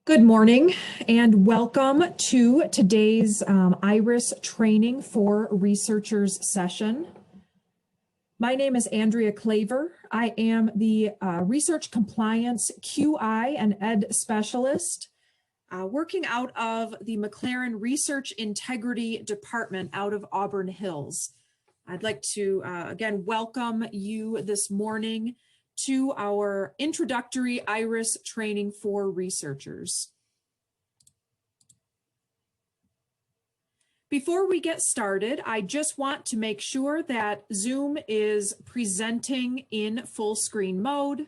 Good morning and welcome to today's iRIS training for researchers session. My name is Andrea Claver. I am the Research Compliance QI and Ed Specialist working out of the McLaren Research Integrity Department out of Auburn Hills. I'd like to again welcome you this morning to our introductory iRIS training for researchers. Before we get started, I just want to make sure that Zoom is presenting in full screen mode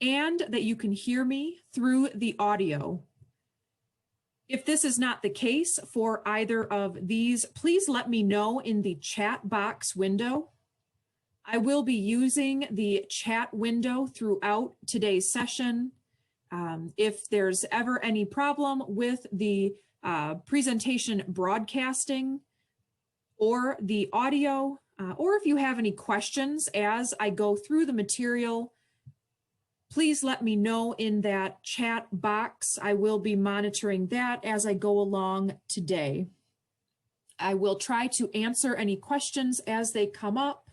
and that you can hear me through the audio. If this is not the case for either of these, please let me know in the chat box window. I will be using the chat window throughout today's session. If there's ever any problem with the presentation broadcasting or the audio, or if you have any questions as I go through the material, please let me know in that chat box. I will be monitoring that as I go along today. I will try to answer any questions as they come up.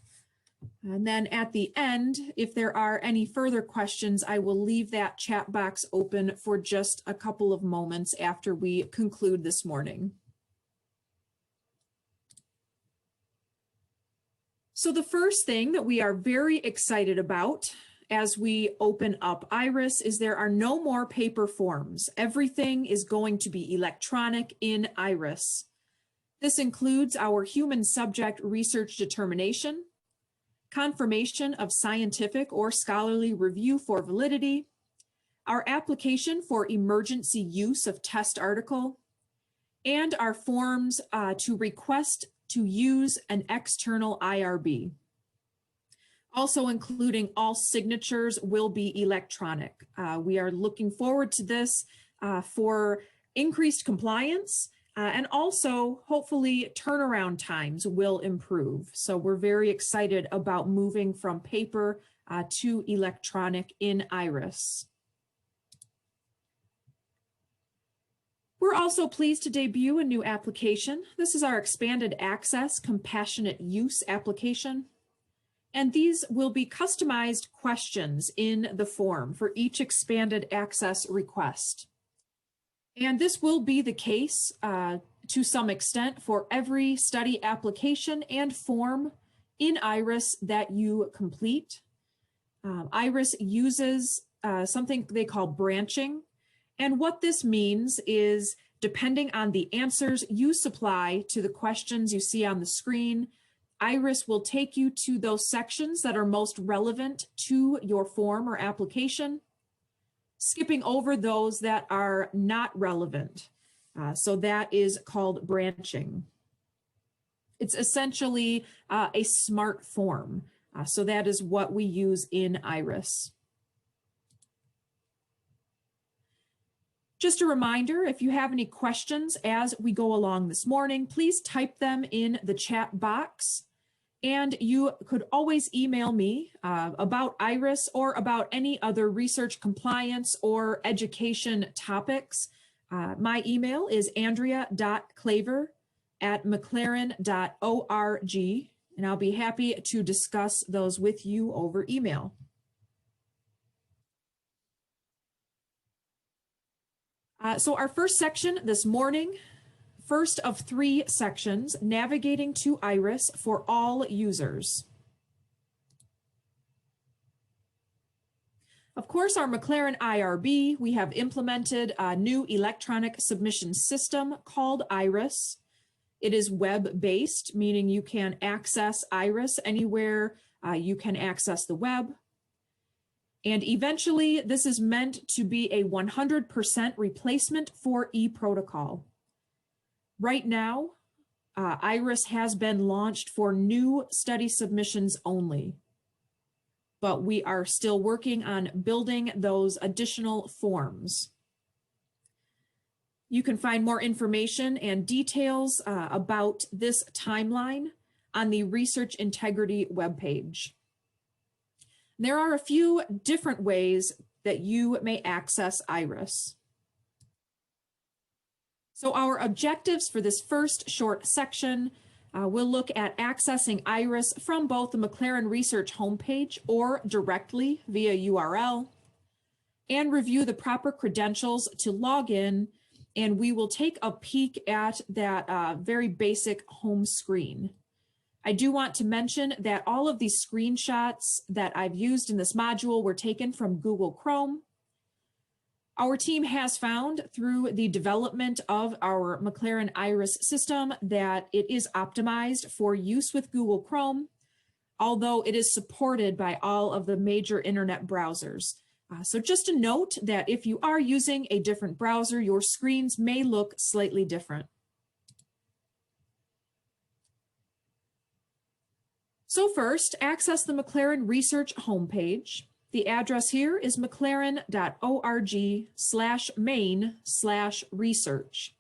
And then at the end, if there are any further questions, I will leave that chat box open for just a couple of moments after we conclude this morning. So the first thing that we are very excited about as we open up iRIS is there are no more paper forms. Everything is going to be electronic in iRIS. This includes our human subject research determination, confirmation of scientific or scholarly review for validity, our application for emergency use of test article, and our forms to request to use an external IRB. Also including all signatures will be electronic. We are looking forward to this for increased compliance. And also, hopefully, turnaround times will improve. So we're very excited about moving from paper to electronic in iRIS. We're also pleased to debut a new application. This is our Expanded Access Compassionate Use application. And these will be customized questions in the form for each expanded access request. And this will be the case to some extent for every study application and form in iRIS that you complete. iRIS uses something they call branching. And what this means is depending on the answers you supply to the questions you see on the screen, iRIS will take you to those sections that are most relevant to your form or application, skipping over those that are not relevant. So that is called branching. It's essentially a smart form. So that is what we use in iRIS. Just a reminder, if you have any questions as we go along this morning, please type them in the chat box. And you could always email me about iRIS or about any other research compliance or education topics. My email is andrea.claver@mclaren.org, and I'll be happy to discuss those with you over email. So our first section this morning, first of 3 sections, navigating to iRIS for all users. Of course, our McLaren IRB, we have implemented a new electronic submission system called iRIS. It is web-based, meaning you can access iRIS anywhere you can access the web. And eventually, this is meant to be a 100% replacement for eProtocol. Right now, iRIS has been launched for new study submissions only, but we are still working on building those additional forms. You can find more information and details about this timeline on the Research Integrity webpage. There are a few different ways that you may access iRIS. So our objectives for this first short section, we'll look at accessing iRIS from both the McLaren Research homepage or directly via URL, and review the proper credentials to log in, and we will take a peek at that very basic home screen. I do want to mention that all of these screenshots that I've used in this module were taken from Google Chrome. Our team has found through the development of our McLaren iRIS system that it is optimized for use with Google Chrome, although it is supported by all of the major internet browsers. So just a note that if you are using a different browser, your screens may look slightly different. So first, access the McLaren Research homepage. The address here is mclaren.org/main/research.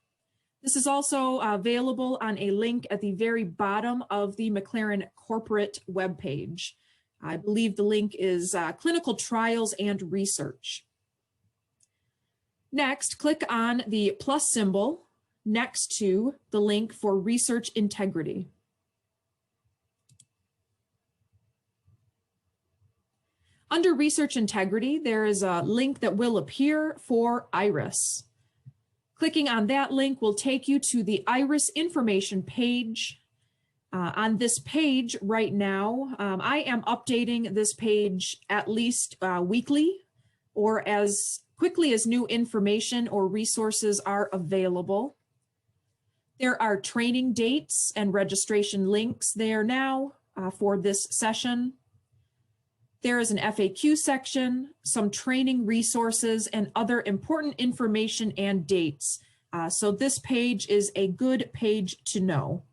This is also available on a link at the very bottom of the McLaren corporate webpage. I believe the link is clinical trials and research. Next, click on the plus symbol next to the link for research integrity. Under research integrity, there is a link that will appear for iRIS. Clicking on that link will take you to the iRIS information page. On this page right now, I am updating this page at least weekly or as quickly as new information or resources are available. There are training dates and registration links there now for this session. There is an FAQ section, some training resources, and other important information and dates. So this page is a good page to know.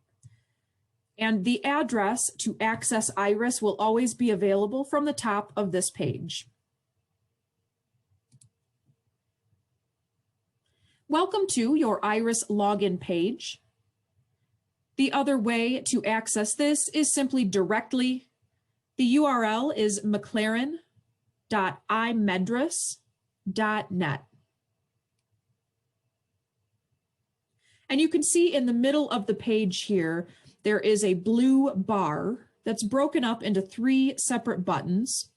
And the address to access iRIS will always be available from the top of this page. Welcome to your iRIS login page. The other way to access this is simply directly. The URL is mclaren.imedris.net. And you can see in the middle of the page here, there is a blue bar that's broken up into 3 separate buttons.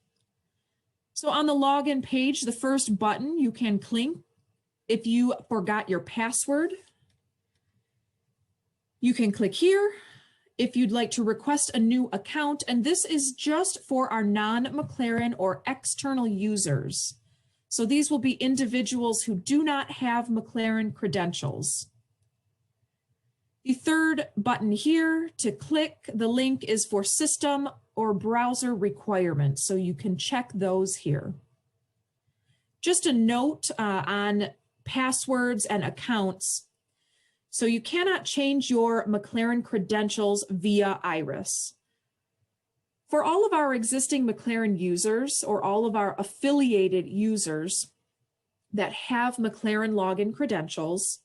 So on the login page, the first button you can click if you forgot your password. You can click here if you'd like to request a new account, and this is just for our non-McLaren or external users. So these will be individuals who do not have McLaren credentials. The third button here to click, the link is for system or browser requirements, so you can check those here. Just a note on passwords and accounts. So you cannot change your McLaren credentials via iRIS. For all of our existing McLaren users or all of our affiliated users that have McLaren login credentials,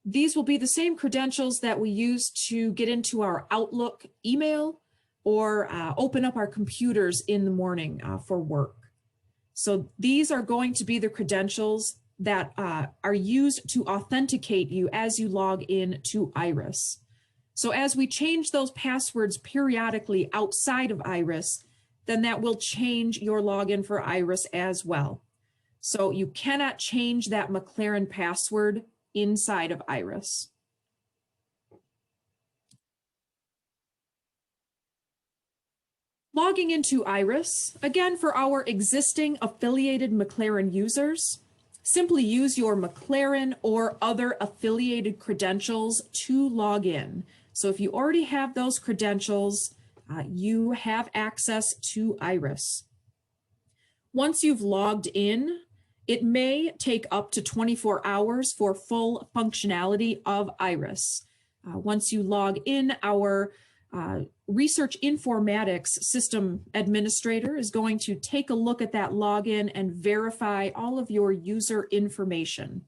these will be the same credentials that we use to get into our Outlook email or open up our computers in the morning for work. So these are going to be the credentials that are used to authenticate you as you log in to iRIS. So as we change those passwords periodically outside of iRIS, then that will change your login for iRIS as well. So you cannot change that McLaren password inside of iRIS. Logging into iRIS, again for our existing affiliated McLaren users, simply use your McLaren or other affiliated credentials to log in. So if you already have those credentials, you have access to iRIS. Once you've logged in, it may take up to 24 hours for full functionality of iRIS. Once you log in, our Research Informatics System Administrator is going to take a look at that login and verify all of your user information.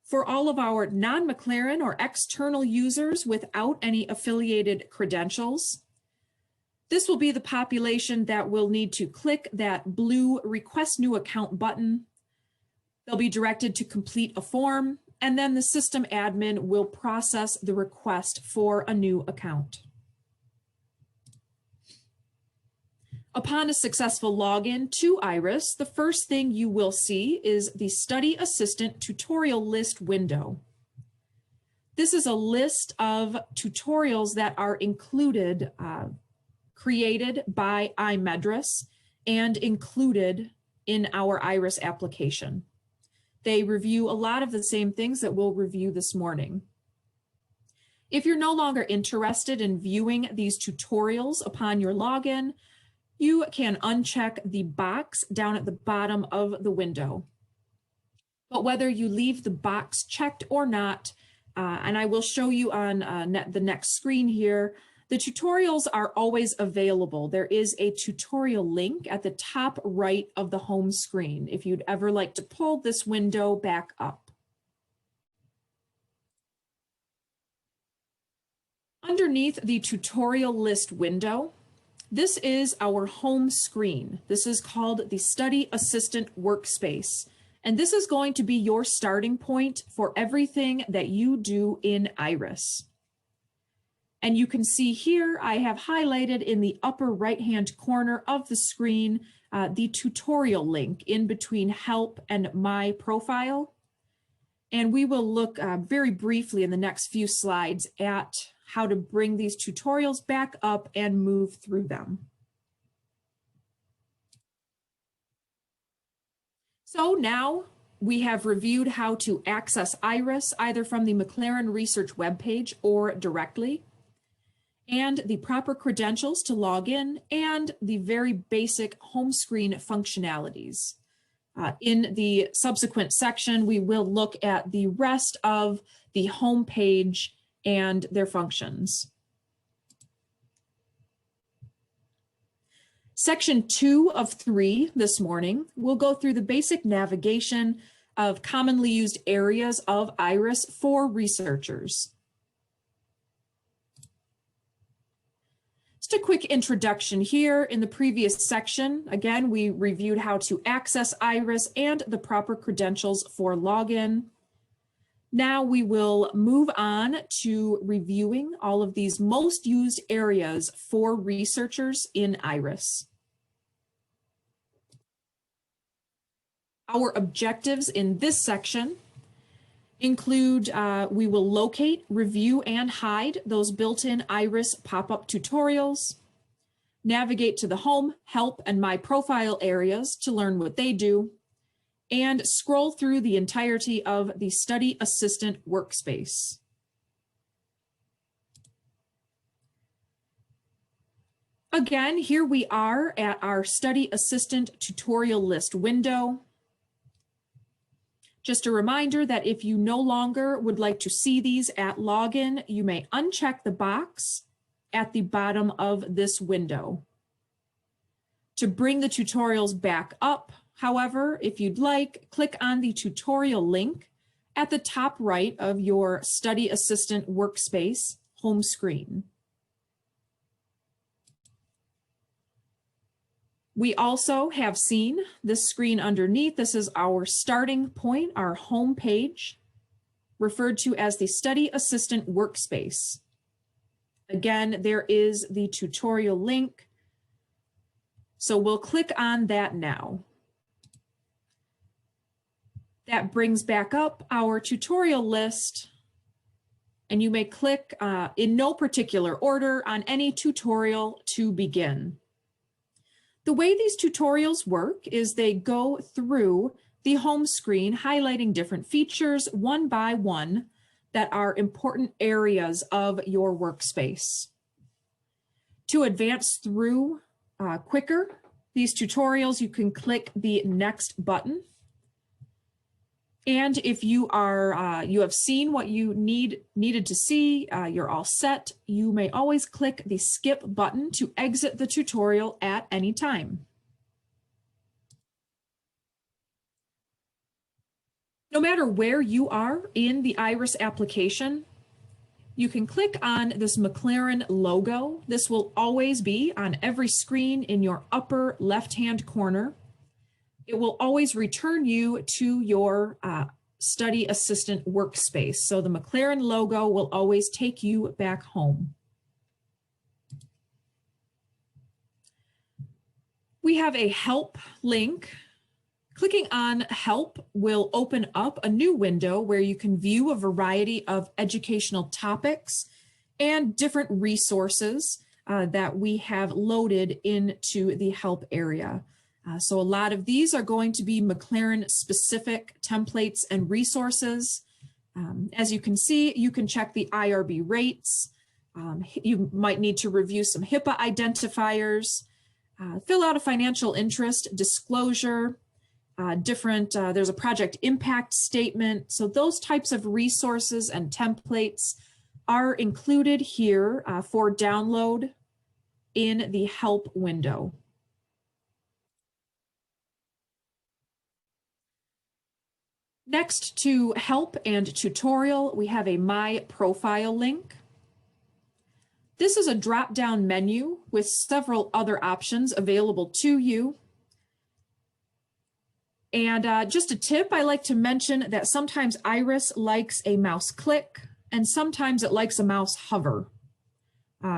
For all of our non-McLaren or external users without any affiliated credentials, this will be the population that will need to click that blue Request New Account button. They'll be directed to complete a form, and then the system admin will process the request for a new account. Upon a successful login to iRIS, the first thing you will see is the Study Assistant tutorial list window. This is a list of tutorials that are included, created by iMedris and included in our iRIS application. They review a lot of the same things that we'll review this morning. If you're no longer interested in viewing these tutorials upon your login, you can uncheck the box down at the bottom of the window. But whether you leave the box checked or not, and I will show you on the next screen here, the tutorials are always available. There is a tutorial link at the top right of the home screen if you'd ever like to pull this window back up. Underneath the tutorial list window, this is our home screen. This is called the Study Assistant Workspace, and this is going to be your starting point for everything that you do in iRIS. And you can see here, I have highlighted in the upper right-hand corner of the screen, the tutorial link in between Help and My Profile. And we will look very briefly in the next few slides at how to bring these tutorials back up and move through them. So now we have reviewed how to access iRIS either from the McLaren Research webpage or directly, and the proper credentials to log in, and the very basic home screen functionalities. In the subsequent section, we will look at the rest of the home page and their functions. Section 2 of 3 this morning, we'll go through the basic navigation of commonly used areas of iRIS for researchers. Just a quick introduction here. In the previous section, again, we reviewed how to access iRIS and the proper credentials for login. Now we will move on to reviewing all of these most used areas for researchers in iRIS. Our objectives in this section include, we will locate, review, and hide those built-in iRIS pop-up tutorials, navigate to the Home, Help, and My Profile areas to learn what they do, and scroll through the entirety of the Study Assistant workspace. Again, here we are at our Study Assistant tutorial list window. Just a reminder that if you no longer would like to see these at login, you may uncheck the box at the bottom of this window. To bring the tutorials back up, however, if you'd like, click on the tutorial link at the top right of your Study Assistant workspace home screen. We also have seen this screen underneath. This is our starting point, our home page, referred to as the Study Assistant workspace. Again, there is the tutorial link. So we'll click on that now. That brings back up our tutorial list, and you may click in no particular order on any tutorial to begin. The way these tutorials work is they go through the home screen, highlighting different features one by one that are important areas of your workspace. To advance through quicker these tutorials, you can click the next button. And if you are you have seen what you needed to see, you're all set, you may always click the skip button to exit the tutorial at any time. No matter where you are in the iRIS application, you can click on this McLaren logo. This will always be on every screen in your upper left-hand corner. it will always return you to your study assistant workspace. So the McLaren logo will always take you back home. We have a help link. Clicking on help will open up a new window where you can view a variety of educational topics and different resources that we have loaded into the help area. So a lot of these are going to be McLaren specific templates and resources. As you can see, you can check the IRB rates. You might need to review some HIPAA identifiers, fill out a financial interest disclosure, there's a project impact statement. So those types of resources and templates are included here for download in the help window. Next to help and tutorial, we have a My Profile link. This is a drop-down menu with several other options available to you. And just a tip, I like to mention that sometimes iRIS likes a mouse click and sometimes it likes a mouse hover.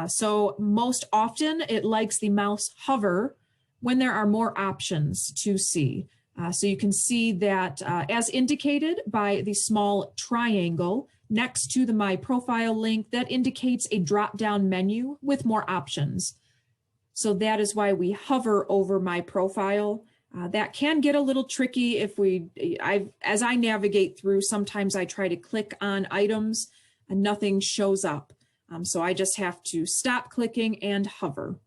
So most often it likes the mouse hover when there are more options to see. So you can see that as indicated by the small triangle next to the My Profile link, that indicates a drop-down menu with more options. So that is why we hover over My Profile. That can get a little tricky if as I navigate through, sometimes I try to click on items and nothing shows up. So I just have to stop clicking and hover.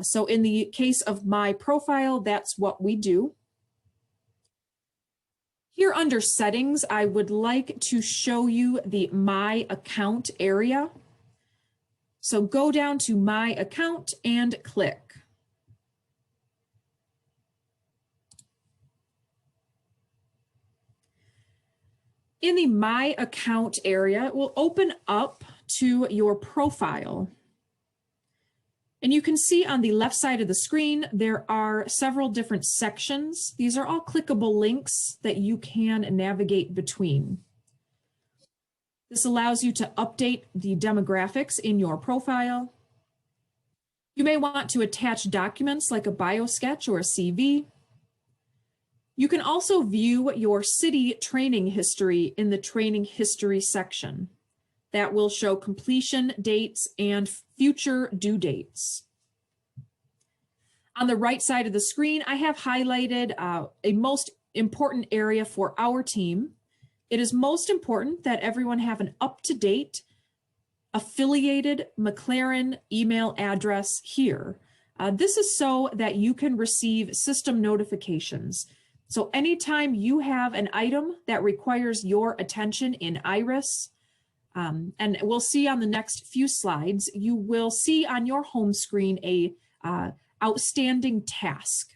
So in the case of My Profile, that's what we do. Here under settings, I would like to show you the My Account area. So go down to My Account and click. In the My Account area, it will open up to your profile. And you can see on the left side of the screen, there are several different sections. These are all clickable links that you can navigate between. This allows you to update the demographics in your profile. You may want to attach documents like a biosketch or a CV. You can also view your city training history in the training history section. That will show completion dates and future due dates. On the right side of the screen, I have highlighted a most important area for our team. It is most important that everyone have an up-to-date affiliated McLaren email address here. This is so that you can receive system notifications. So anytime you have an item that requires your attention in iRIS, and we'll see on the next few slides, you will see on your home screen a outstanding task.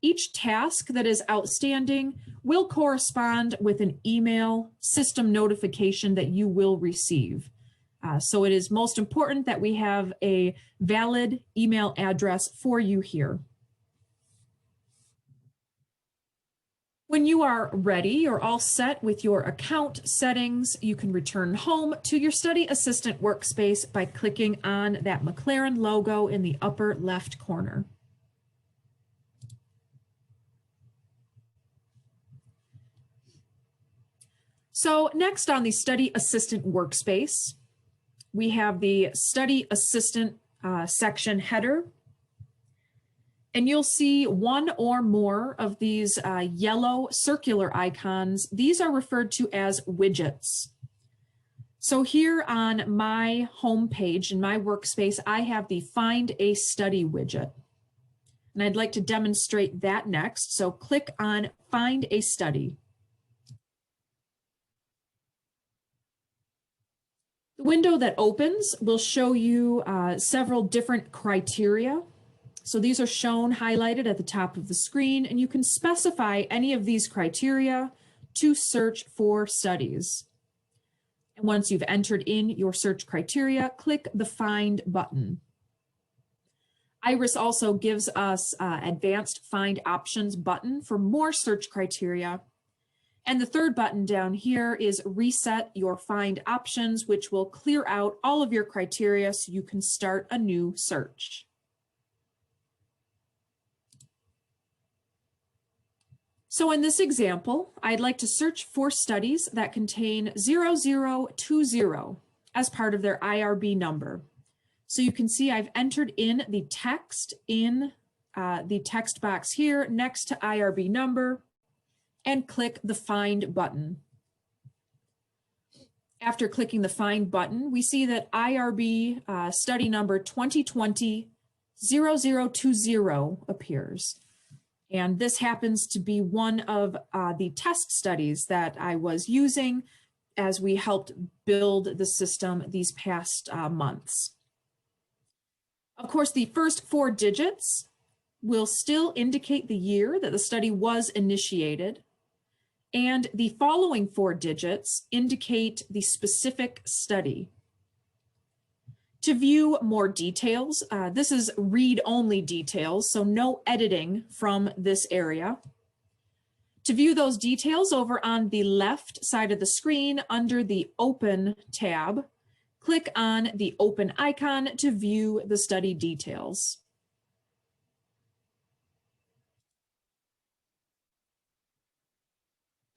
Each task that is outstanding will correspond with an email system notification that you will receive. So it is most important that we have a valid email address for you here. When you are ready, you're all set with your account settings, you can return home to your study assistant workspace by clicking on that McLaren logo in the upper left corner. So next on the study assistant workspace, we have the study assistant section header. And you'll see one or more of these yellow circular icons. These are referred to as widgets. So here on my home page in my workspace, I have the Find a Study widget. And I'd like to demonstrate that next. So click on Find a Study. The window that opens will show you several different criteria. So these are shown highlighted at the top of the screen, and you can specify any of these criteria to search for studies. And once you've entered in your search criteria, click the Find button. iRIS also gives us advanced find options button for more search criteria. And the third button down here is reset your find options, which will clear out all of your criteria so you can start a new search. So in this example, I'd like to search for studies that contain 0020 as part of their IRB number. So you can see I've entered in the text in the text box here next to IRB number and click the Find button. After clicking the Find button, we see that IRB study number 2020-0020 appears. And this happens to be one of the test studies that I was using as we helped build the system these past months. Of course, the first 4 digits will still indicate the year that the study was initiated, and the following 4 digits indicate the specific study. To view more details, this is read-only details, so no editing from this area. To view those details over on the left side of the screen under the Open tab, click on the Open icon to view the study details.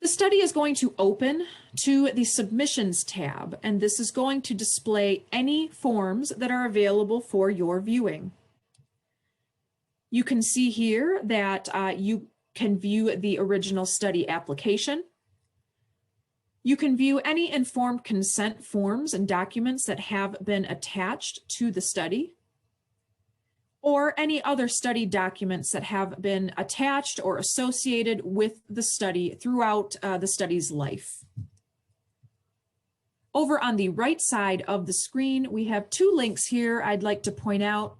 The study is going to open to the Submissions tab, and this is going to display any forms that are available for your viewing. You can see here that you can view the original study application. You can view any informed consent forms and documents that have been attached to the study, or any other study documents that have been attached or associated with the study throughout the study's life. Over on the right side of the screen, we have 2 links here I'd like to point out.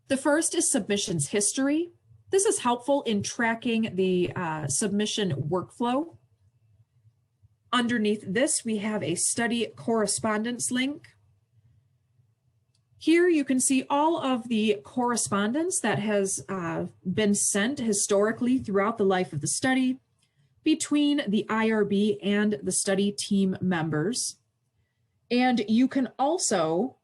The first is Submissions History. This is helpful in tracking the submission workflow. Underneath this, we have a Study Correspondence link. Here you can see all of the correspondence that has been sent historically throughout the life of the study between the IRB and the study team members. And you can also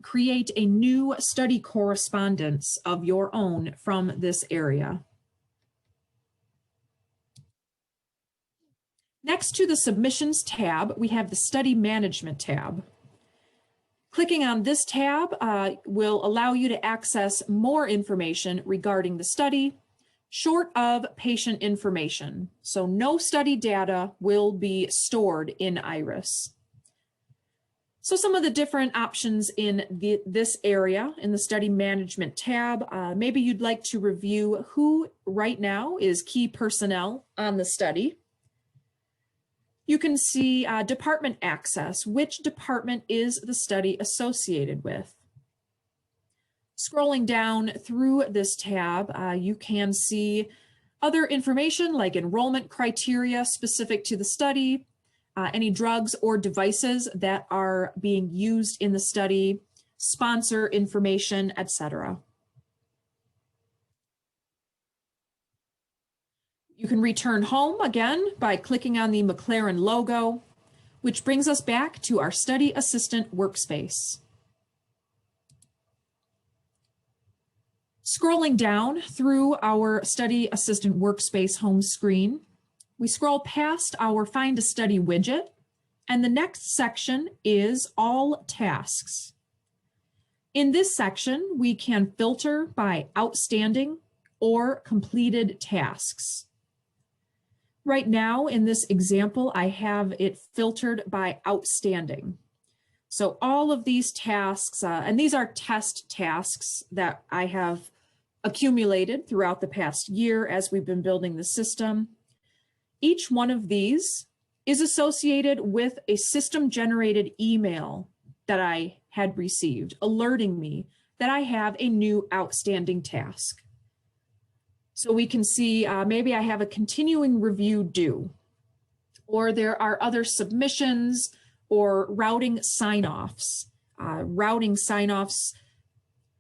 create a new study correspondence of your own from this area. Next to the Submissions tab, we have the Study Management tab. Clicking on this tab will allow you to access more information regarding the study, short of patient information. So no study data will be stored in iRIS. So some of the different options in this area in the Study Management tab, maybe you'd like to review who right now is key personnel on the study. You can see department access. Which department is the study associated with? Scrolling down through this tab, you can see other information like enrollment criteria specific to the study, any drugs or devices that are being used in the study, sponsor information, etc. You can return home again by clicking on the McLaren logo, which brings us back to our Study Assistant workspace. Scrolling down through our Study Assistant workspace home screen, we scroll past our Find a Study widget, and the next section is All Tasks. In this section, we can filter by outstanding or completed tasks. Right now, in this example, I have it filtered by outstanding. So all of these tasks, and these are test tasks that I have accumulated throughout the past year as we've been building the system. Each one of these is associated with a system-generated email that I had received, alerting me that I have a new outstanding task. So we can see maybe I have a continuing review due, or there are other submissions or routing sign-offs. Routing sign-offs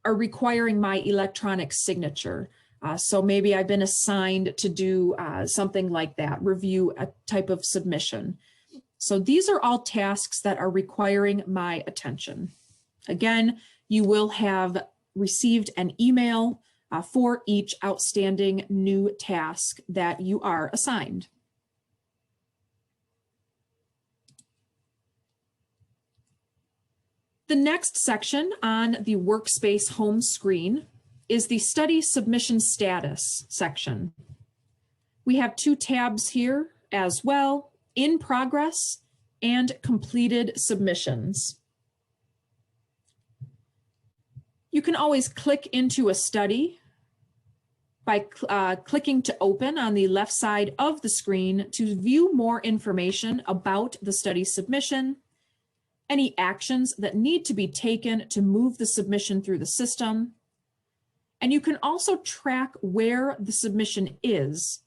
are requiring my electronic signature. So maybe I've been assigned to do something like that, review a type of submission. So these are all tasks that are requiring my attention. Again, you will have received an email for each outstanding new task that you are assigned. The next section on the workspace home screen is the study submission status section. We have two tabs here as well, in progress and completed submissions. You can always click into a study by clicking to open on the left side of the screen to view more information about the study submission, any actions that need to be taken to move the submission through the system. And you can also track where the submission is.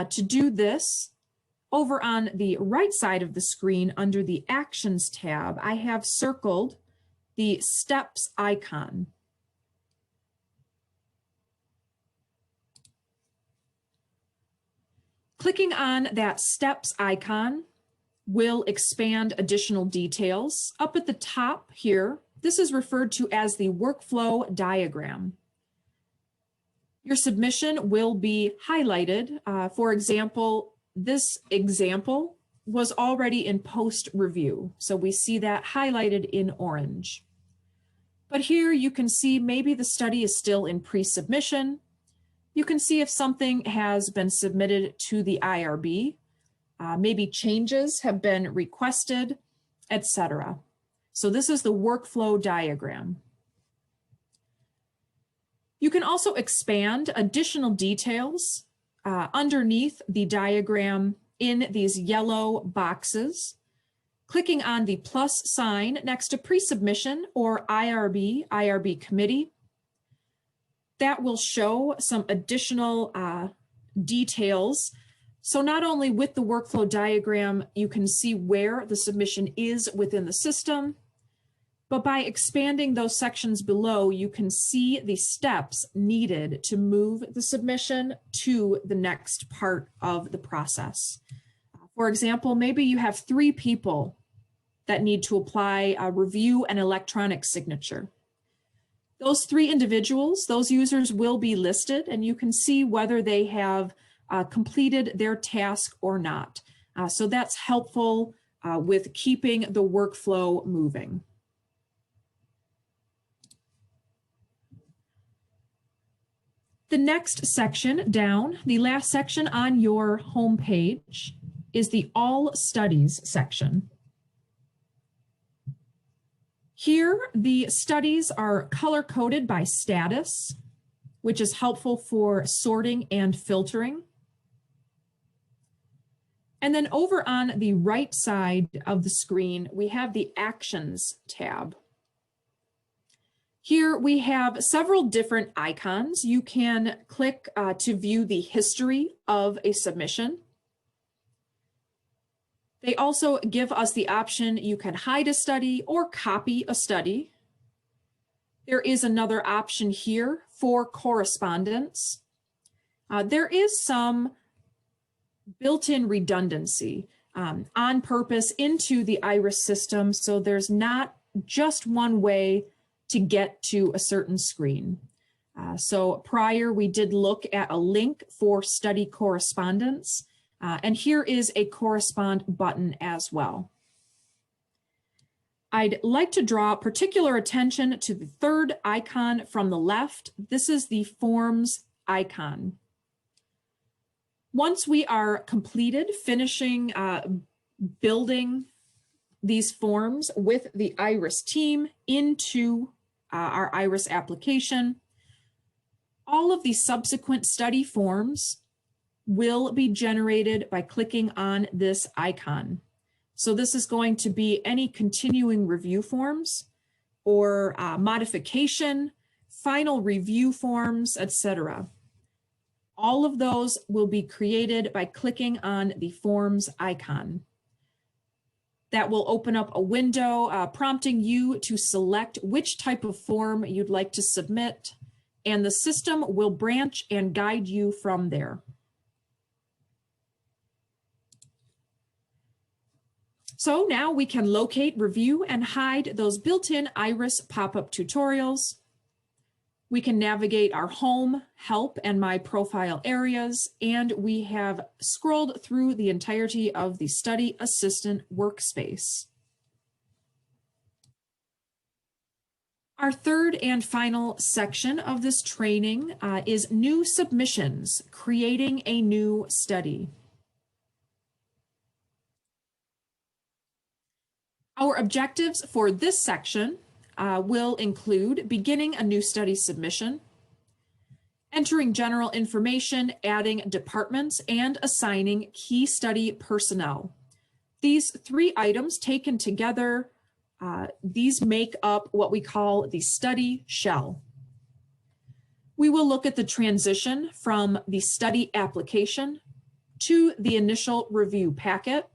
To do this, over on the right side of the screen under the Actions tab, I have circled the Steps icon. Clicking on that Steps icon will expand additional details. Up at the top here, this is referred to as the workflow diagram. Your submission will be highlighted. For example, this example was already in post review, so we see that highlighted in orange. But here you can see maybe the study is still in pre-submission. You can see if something has been submitted to the IRB, maybe changes have been requested, etc. So this is the workflow diagram. You can also expand additional details underneath the diagram in these yellow boxes. Clicking on the plus sign next to pre-submission or IRB committee, that will show some additional details. So not only with the workflow diagram, you can see where the submission is within the system, but by expanding those sections below, you can see the steps needed to move the submission to the next part of the process. For example, maybe you have 3 people that need to apply, review an electronic signature. Those 3 individuals, those users will be listed, and you can see whether they have completed their task or not. So that's helpful with keeping the workflow moving. The next section down, the last section on your home page, is the All Studies section. Here, the studies are color-coded by status, which is helpful for sorting and filtering. And then over on the right side of the screen, we have the Actions tab. Here we have several different icons. You can click to view the history of a submission. They also give us the option you can hide a study or copy a study. There is another option here for correspondence. There is some built-in redundancy on purpose into the iRIS system, so there's not just one way to get to a certain screen. So prior, we did look at a link for study correspondence, and here is a correspond button as well. I'd like to draw particular attention to the third icon from the left. This is the Forms icon. Once we are completed finishing building these forms with the iRIS team into our iRIS application, all of the subsequent study forms will be generated by clicking on this icon. So this is going to be any continuing review forms or modification, final review forms, etc. All of those will be created by clicking on the Forms icon. That will open up a window prompting you to select which type of form you'd like to submit, and the system will branch and guide you from there. So now we can locate, review, and hide those built-in iRIS pop-up tutorials. We can navigate our home, help, and my profile areas, and we have scrolled through the entirety of the Study Assistant workspace. Our third and final section of this training is new submissions, creating a new study. Our objectives for this section will include beginning a new study submission, entering general information, adding departments, and assigning key study personnel. These three items taken together, these make up what we call the study shell. We will look at the transition from the study application to the initial review packet.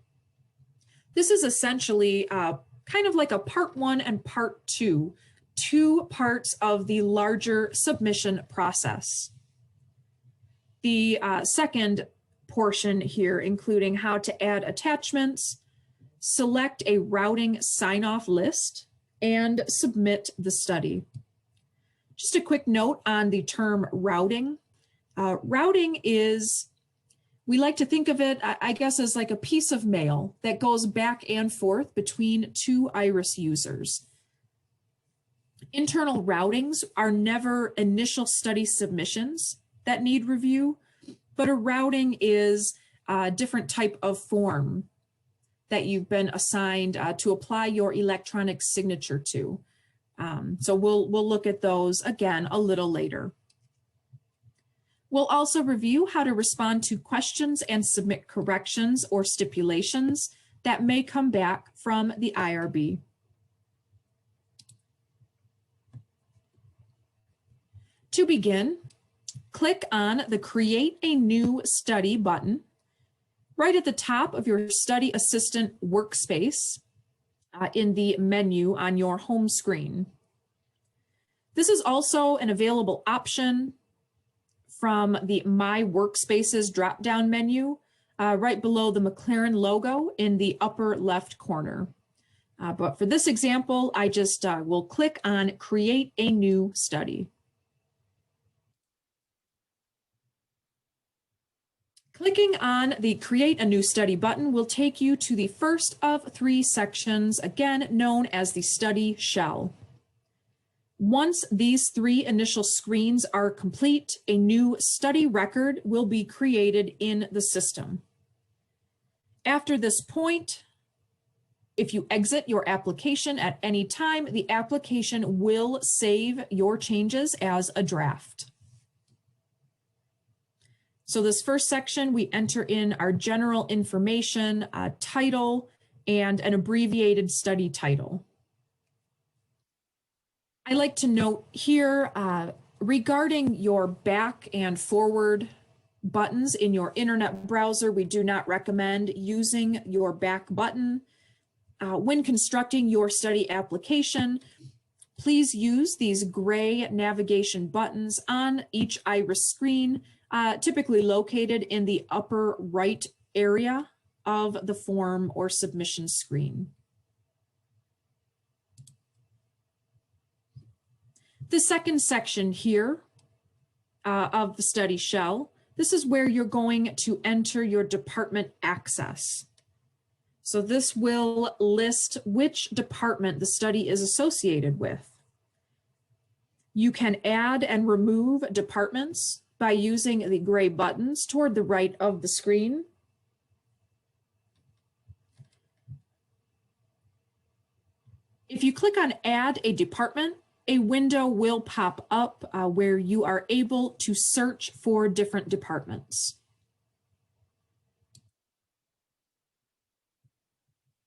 This is essentially kind of like a part 1 and part 2, two parts of the larger submission process. The second portion here, including how to add attachments, select a routing sign-off list, and submit the study. Just a quick note on the term routing. Routing is, we like to think of it, I guess, as like a piece of mail that goes back and forth between two iRIS users. Internal routings are never initial study submissions that need review, but a routing is a different type of form that you've been assigned to apply your electronic signature to. So we'll look at those again a little later. We'll also review how to respond to questions and submit corrections or stipulations that may come back from the IRB. To begin, click on the Create a New Study button right at the top of your Study Assistant workspace in the menu on your home screen. This is also an available option from the My Workspaces drop-down menu right below the McLaren logo in the upper left corner. But for this example, I just will click on Create a New Study. Clicking on the Create a New Study button will take you to the first of 3 sections, again known as the Study Shell. Once these 3 initial screens are complete, a new study record will be created in the system. After this point, if you exit your application at any time, the application will save your changes as a draft. So this first section, we enter in our general information, title, and an abbreviated study title. I like to note here regarding your back and forward buttons in your internet browser, we do not recommend using your back button. When constructing your study application, please use these gray navigation buttons on each iRIS screen, typically located in the upper right area of the form or submission screen. The second section here of the study shell, this is where you're going to enter your department access. So this will list which department the study is associated with. You can add and remove departments by using the gray buttons toward the right of the screen. If you click on Add a Department, a window will pop up where you are able to search for different departments.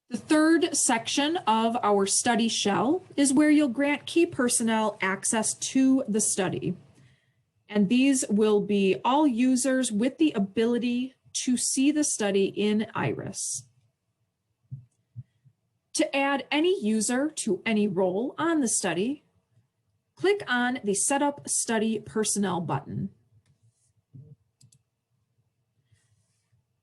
The third section of our study shell is where you'll grant key personnel access to the study. And these will be all users with the ability to see the study in iRIS. To add any user to any role on the study, click on the Setup Study Personnel button.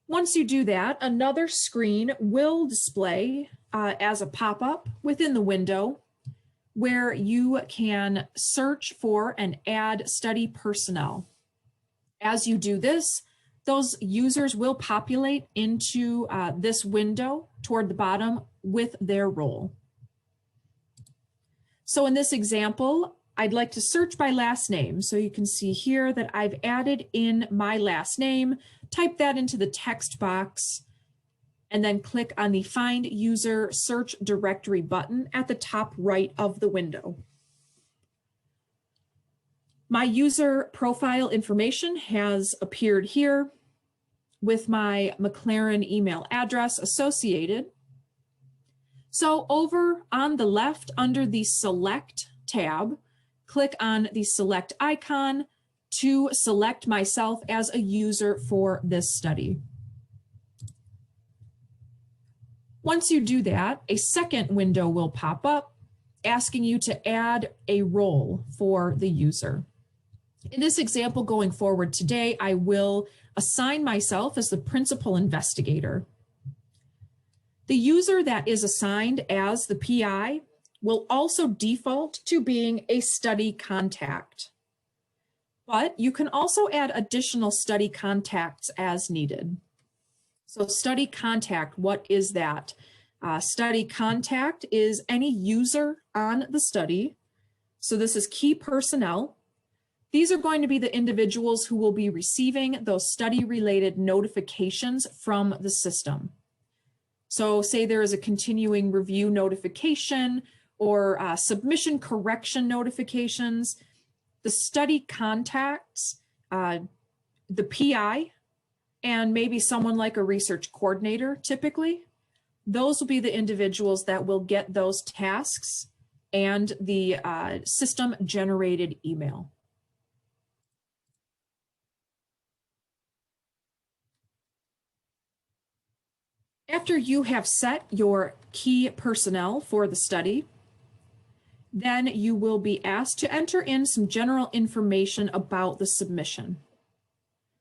Once you do that, another screen will display as a pop-up within the window where you can search for and add study personnel. As you do this, those users will populate into this window toward the bottom with their role. So in this example, I'd like to search by last name. So you can see here that I've added in my last name, type that into the text box, and then click on the Find User Search Directory button at the top right of the window. My user profile information has appeared here with my McLaren email address associated. So over on the left under the Select tab, click on the Select icon to select myself as a user for this study. Once you do that, a second window will pop up asking you to add a role for the user. In this example going forward today, I will assign myself as the principal investigator. The user that is assigned as the PI will also default to being a study contact. But you can also add additional study contacts as needed. So study contact, what is that? Study contact is any user on the study. So this is key personnel. These are going to be the individuals who will be receiving those study-related notifications from the system. So say there is a continuing review notification or submission correction notifications. The study contacts, the PI, and maybe someone like a research coordinator typically, those will be the individuals that will get those tasks and the system-generated email. After you have set your key personnel for the study, then you will be asked to enter in some general information about the submission.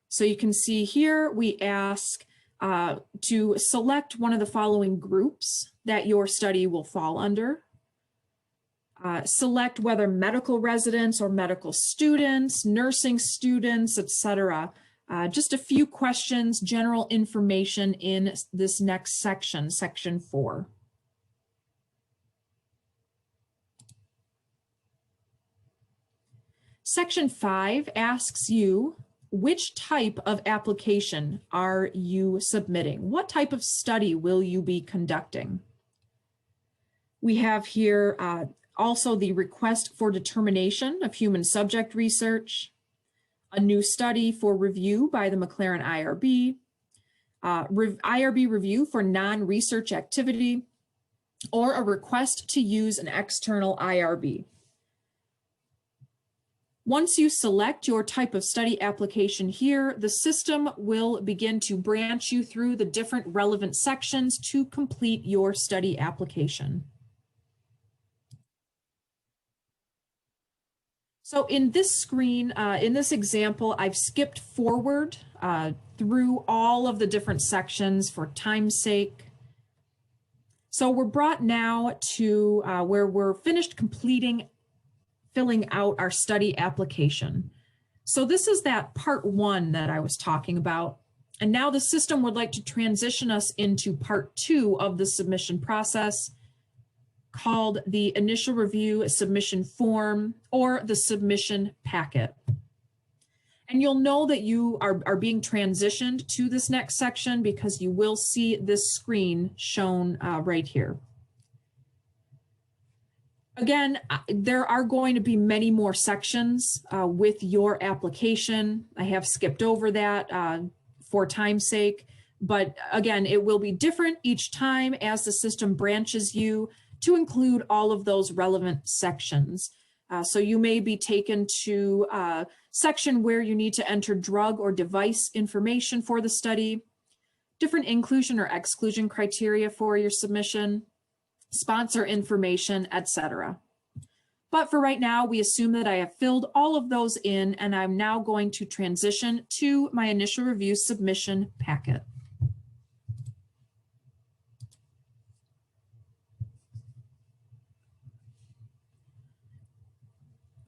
So you can see here we ask to select one of the following groups that your study will fall under. Select whether medical residents or medical students, nursing students, etc. Just a few questions, general information in this next section, section 4. Section 5 asks you, which type of application are you submitting? What type of study will you be conducting? We have here also the request for determination of human subject research, a new study for review by the McLaren IRB, IRB review for non-research activity, or a request to use an external IRB. Once you select your type of study application here, the system will begin to branch you through the different relevant sections to complete your study application. So in this screen, in this example, I've skipped forward through all of the different sections for time's sake. So we're brought now to where we're finished filling out our study application. So this is that part 1 that I was talking about. And now the system would like to transition us into part 2 of the submission process, called the initial review submission form or the submission packet. And you'll know that you are being transitioned to this next section because you will see this screen shown right here. Again, there are going to be many more sections with your application. I have skipped over that for time's sake, but again, it will be different each time as the system branches you to include all of those relevant sections. So you may be taken to a section where you need to enter drug or device information for the study, different inclusion or exclusion criteria for your submission, sponsor information, etc. But for right now, we assume that I have filled all of those in, and I'm now going to transition to my initial review submission packet.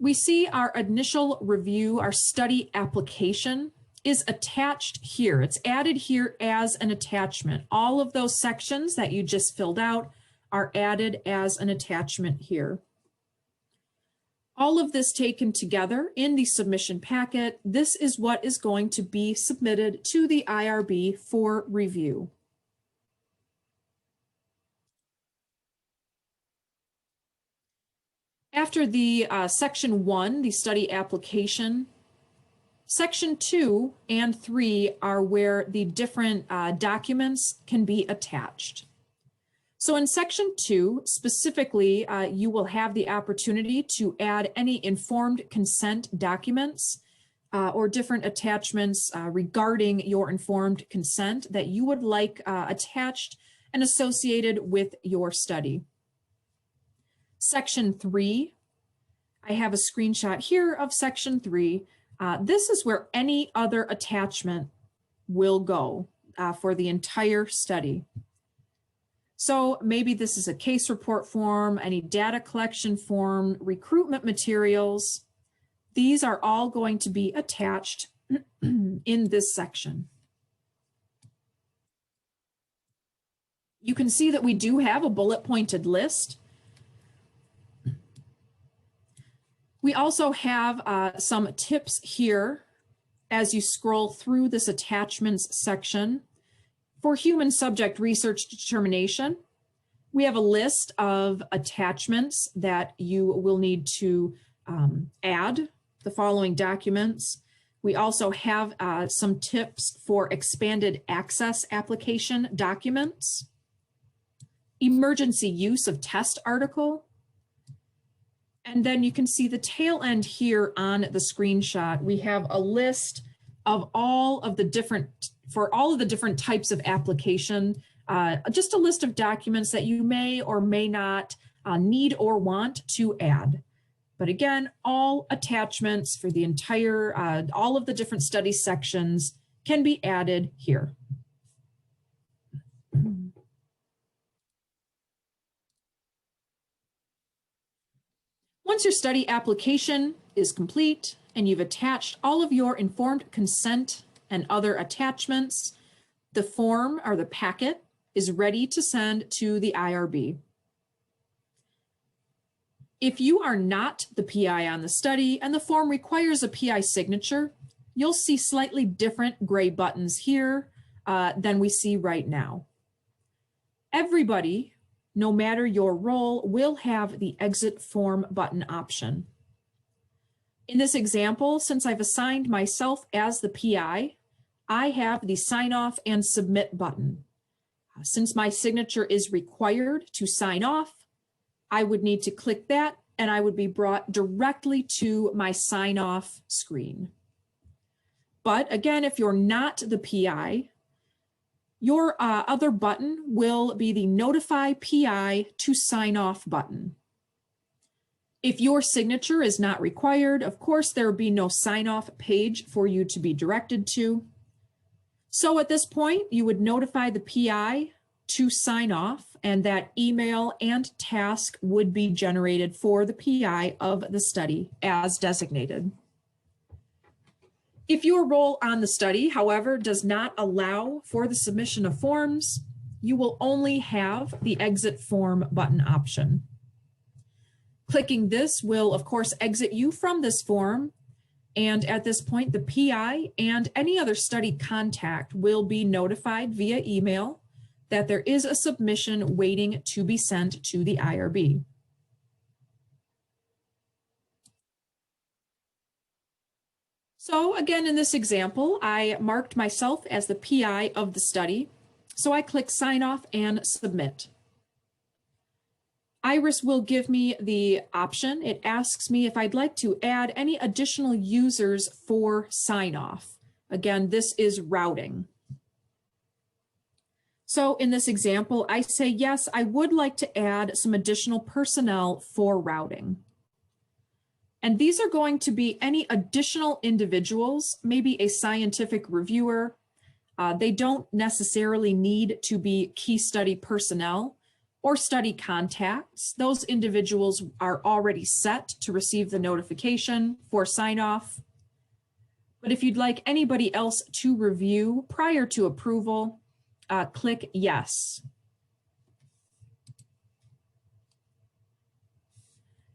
We see our initial review, our study application is attached here. It's added here as an attachment. All of those sections that you just filled out are added as an attachment here. All of this taken together in the submission packet, this is what is going to be submitted to the IRB for review. After the section 1, the study application, section 2 and 3 are where the different documents can be attached. So in section 2, specifically, you will have the opportunity to add any informed consent documents or different attachments regarding your informed consent that you would like attached and associated with your study. Section 3, I have a screenshot here of section 3. This is where any other attachment will go for the entire study. So maybe this is a case report form, any data collection form, recruitment materials. These are all going to be attached in this section. You can see that we do have a bullet pointed list. We also have some tips here as you scroll through this attachments section. For human subject research determination, we have a list of attachments that you will need to add the following documents. We also have some tips for expanded access application documents, emergency use of test article, and then you can see the tail end here on the screenshot. We have a list of all of the different types of application, just a list of documents that you may or may not need or want to add. But again, all attachments for the entire, all of the different study sections can be added here. Once your study application is complete and you've attached all of your informed consent and other attachments, the form or the packet is ready to send to the IRB. If you are not the PI on the study and the form requires a PI signature, you'll see slightly different gray buttons here than we see right now. Everybody, no matter your role, will have the exit form button option. In this example, since I've assigned myself as the PI, I have the sign off and submit button. Since my signature is required to sign off, I would need to click that and I would be brought directly to my sign off screen. But again, if you're not the PI, your other button will be the notify PI to sign off button. If your signature is not required, of course, there will be no sign off page for you to be directed to. So at this point, you would notify the PI to sign off, and that email and task would be generated for the PI of the study as designated. If your role on the study, however, does not allow for the submission of forms, you will only have the exit form button option. Clicking this will, of course, exit you from this form. And at this point, the PI and any other study contact will be notified via email that there is a submission waiting to be sent to the IRB. So again, in this example, I marked myself as the PI of the study. So I click sign off and submit. iRIS will give me the option. It asks me if I'd like to add any additional users for sign off. Again, this is routing. So in this example, I say, yes, I would like to add some additional personnel for routing. And these are going to be any additional individuals, maybe a scientific reviewer. They don't necessarily need to be key study personnel or study contacts. Those individuals are already set to receive the notification for sign-off. But if you'd like anybody else to review prior to approval, click yes.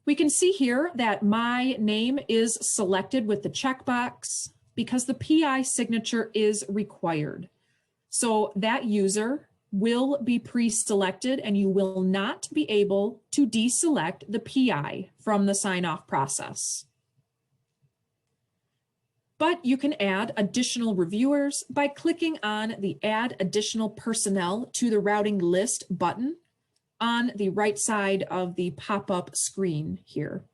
We can see here that my name is selected with the checkbox because the PI signature is required. So that user will be pre-selected and you will not be able to deselect the PI from the sign-off process. But you can add additional reviewers by clicking on the Add Additional Personnel to the Routing List button on the right side of the pop-up screen here.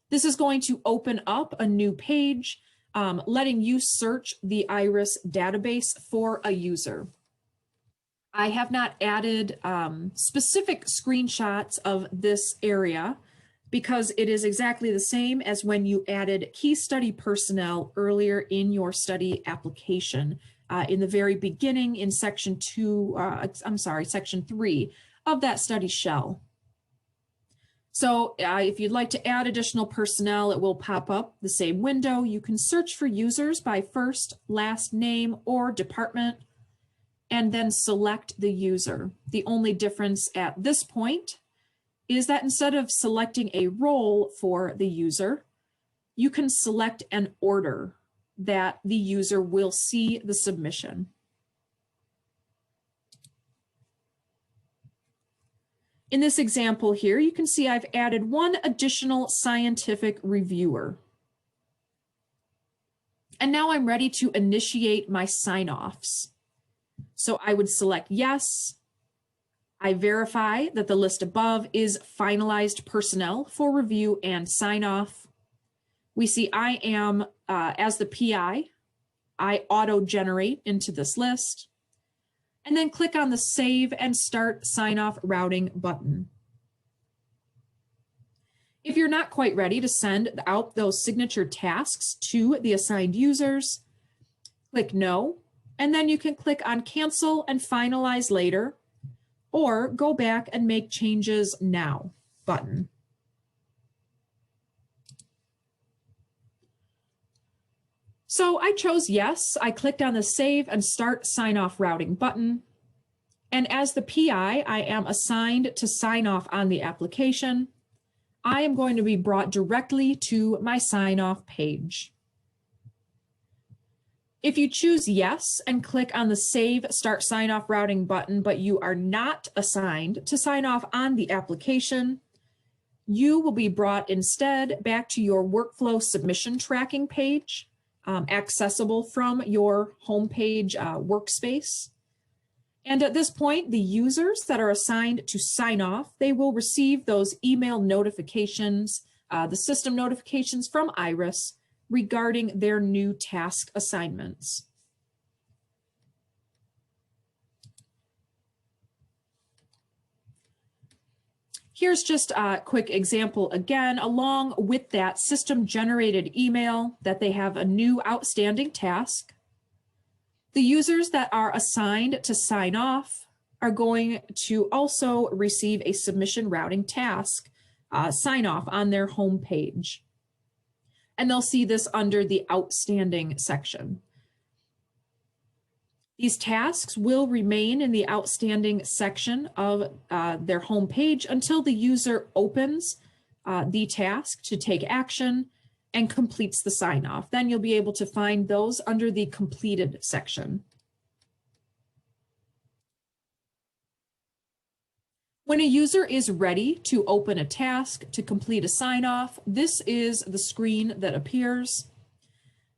This is going to open up a new page, letting you search the iRIS database for a user. I have not added specific screenshots of this area because it is exactly the same as when you added key study personnel earlier in your study application in the very beginning in section 3 of that study shell. So if you'd like to add additional personnel, it will pop up the same window. You can search for users by first, last name, or department, and then select the user. The only difference at this point is that instead of selecting a role for the user, you can select an order that the user will see the submission. In this example here, you can see I've added one additional scientific reviewer. And now I'm ready to initiate my sign-offs. So I would select yes. I verify that the list above is finalized personnel for review and sign-off. We see I am, as the PI, I auto-generate into this list, and then click on the Save and Start Sign-Off Routing button. If you're not quite ready to send out those signature tasks to the assigned users, click No, and then you can click on Cancel and Finalize Later, or go back and make changes now button. So I chose yes. I clicked on the Save and Start Sign-Off Routing button. And as the PI, I am assigned to sign off on the application. I am going to be brought directly to my sign-off page. If you choose yes and click on the Save Start Sign-Off Routing button, but you are not assigned to sign off on the application, you will be brought instead back to your workflow submission tracking page, accessible from your homepage workspace. And at this point, the users that are assigned to sign off, they will receive those email notifications, the system notifications from iRIS regarding their new task assignments. Here's just a quick example again, along with that system-generated email that they have a new outstanding task. The users that are assigned to sign off are going to also receive a submission routing task sign off on their home page. And they'll see this under the outstanding section. These tasks will remain in the outstanding section of their home page until the user opens the task to take action and completes the sign-off. Then you'll be able to find those under the completed section. When a user is ready to open a task to complete a sign-off, this is the screen that appears.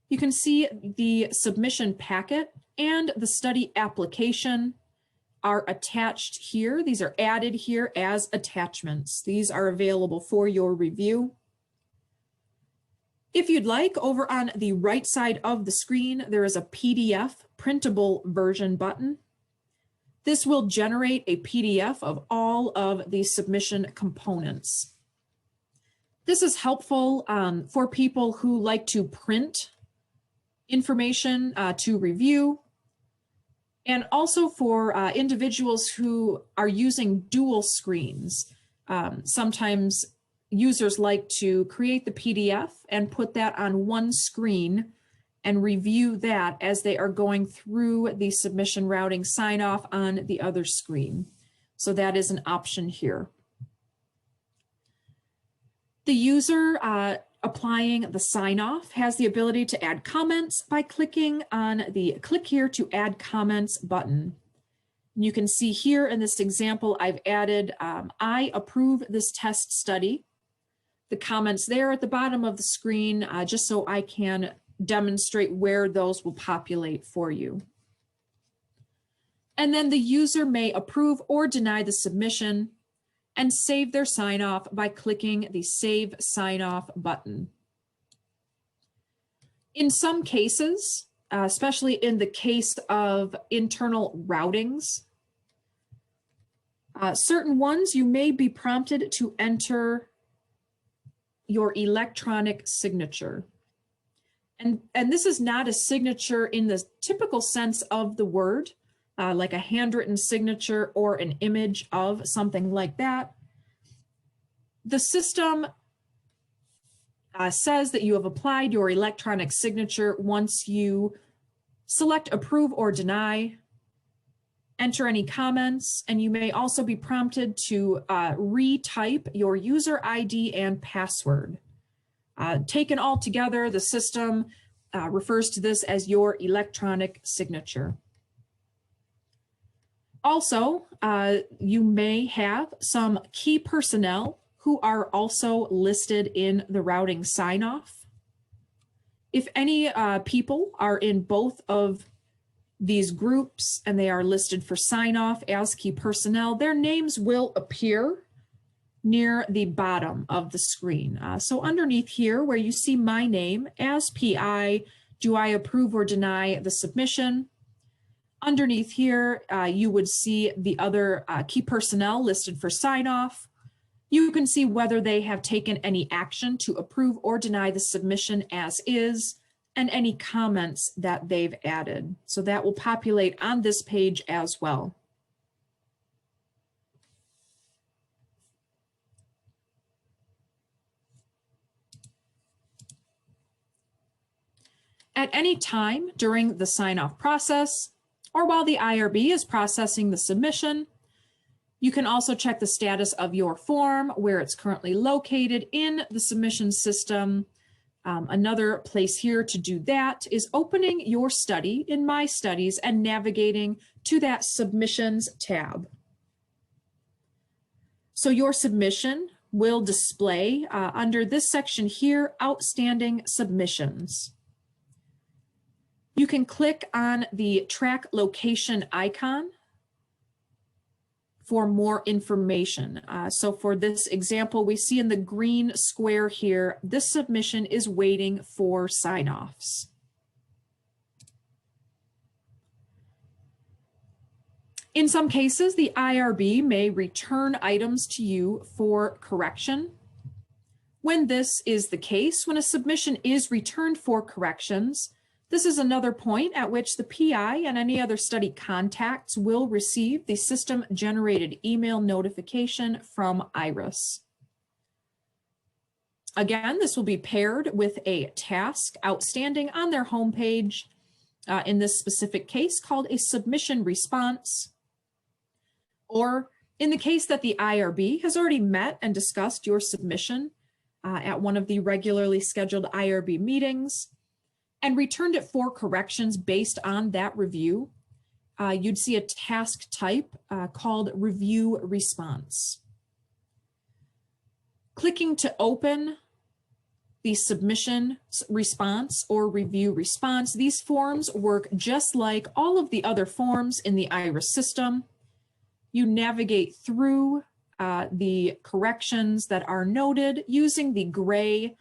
You can see the submission packet and the study application are attached here. These are added here as attachments. These are available for your review. If you'd like, over on the right side of the screen, there is a PDF printable version button. This will generate a PDF of all of the submission components. This is helpful for people who like to print information to review, and also for individuals who are using dual screens. Sometimes users like to create the PDF and put that on one screen and review that as they are going through the submission routing sign-off on the other screen. So that is an option here. The user applying the sign-off has the ability to add comments by clicking on the Click Here to Add Comments button. You can see here in this example, I've added, I approve this test study. The comments there at the bottom of the screen, just so I can demonstrate where those will populate for you. And then the user may approve or deny the submission and save their sign-off by clicking the Save Sign-Off button. In some cases, especially in the case of internal routings, certain ones you may be prompted to enter your electronic signature. And this is not a signature in the typical sense of the word, like a handwritten signature or an image of something like that. The system says that you have applied your electronic signature once you select approve or deny, enter any comments, and you may also be prompted to retype your user ID and password. Taken all together, the system refers to this as your electronic signature. Also, you may have some key personnel who are also listed in the routing sign-off. If any people are in both of these groups and they are listed for sign-off as key personnel, their names will appear near the bottom of the screen. So underneath here where you see my name as PI, do I approve or deny the submission? Underneath here, you would see the other key personnel listed for sign-off. You can see whether they have taken any action to approve or deny the submission as is, and any comments that they've added. So that will populate on this page as well. At any time during the sign-off process, or while the IRB is processing the submission, you can also check the status of your form, where it's currently located in the submission system. Another place here to do that is opening your study in My Studies and navigating to that Submissions tab. So your submission will display under this section here, Outstanding Submissions. You can click on the track location icon for more information. So for this example, we see in the green square here, this submission is waiting for sign-offs. In some cases, the IRB may return items to you for correction. When this is the case, when a submission is returned for corrections, this is another point at which the PI and any other study contacts will receive the system-generated email notification from iRIS. Again, this will be paired with a task outstanding on their homepage, in this specific case called a submission response, or in the case that the IRB has already met and discussed your submission at one of the regularly scheduled IRB meetings, and returned it for corrections based on that review, you'd see a task type called Review Response. Clicking to open the submission response or review response, these forms work just like all of the other forms in the iRIS system. You navigate through the corrections that are noted using the gray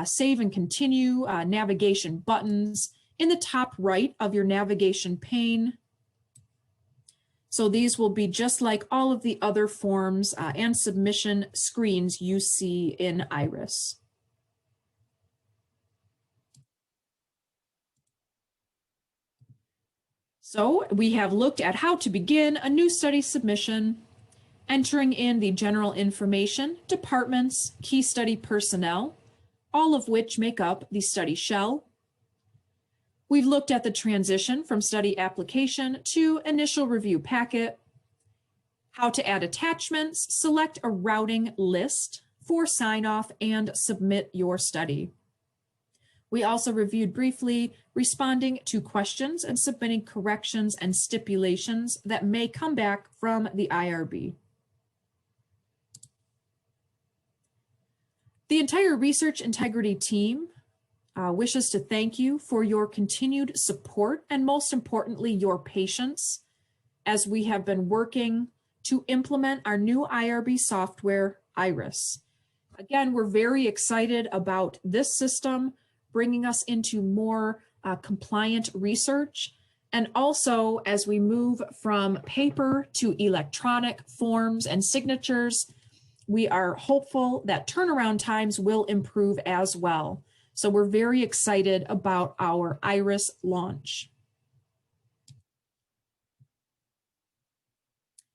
save and continue navigation buttons in the top right of your navigation pane. So these will be just like all of the other forms and submission screens you see in iRIS. So we have looked at how to begin a new study submission, entering in the general information, departments, key study personnel, all of which make up the study shell. We've looked at the transition from study application to initial review packet, how to add attachments, select a routing list for sign-off, and submit your study. We also reviewed briefly responding to questions and submitting corrections and stipulations that may come back from the IRB. The entire research integrity team wishes to thank you for your continued support and, most importantly, your patience as we have been working to implement our new IRB software, iRIS. Again, we're very excited about this system bringing us into more compliant research. And also, as we move from paper to electronic forms and signatures, we are hopeful that turnaround times will improve as well. So we're very excited about our iRIS launch.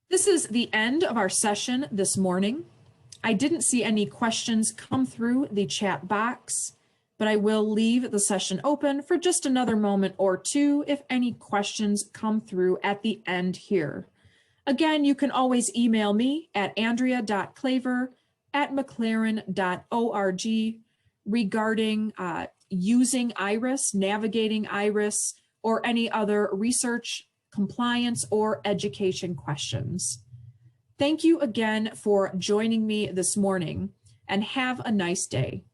This is the end of our session this morning. I didn't see any questions come through the chat box, but I will leave the session open for just another moment or two if any questions come through at the end here. Again, you can always email me at andrea.claver@mclaren.org regarding using iRIS, navigating iRIS, or any other research, compliance, or education questions. Thank you again for joining me this morning, and have a nice day.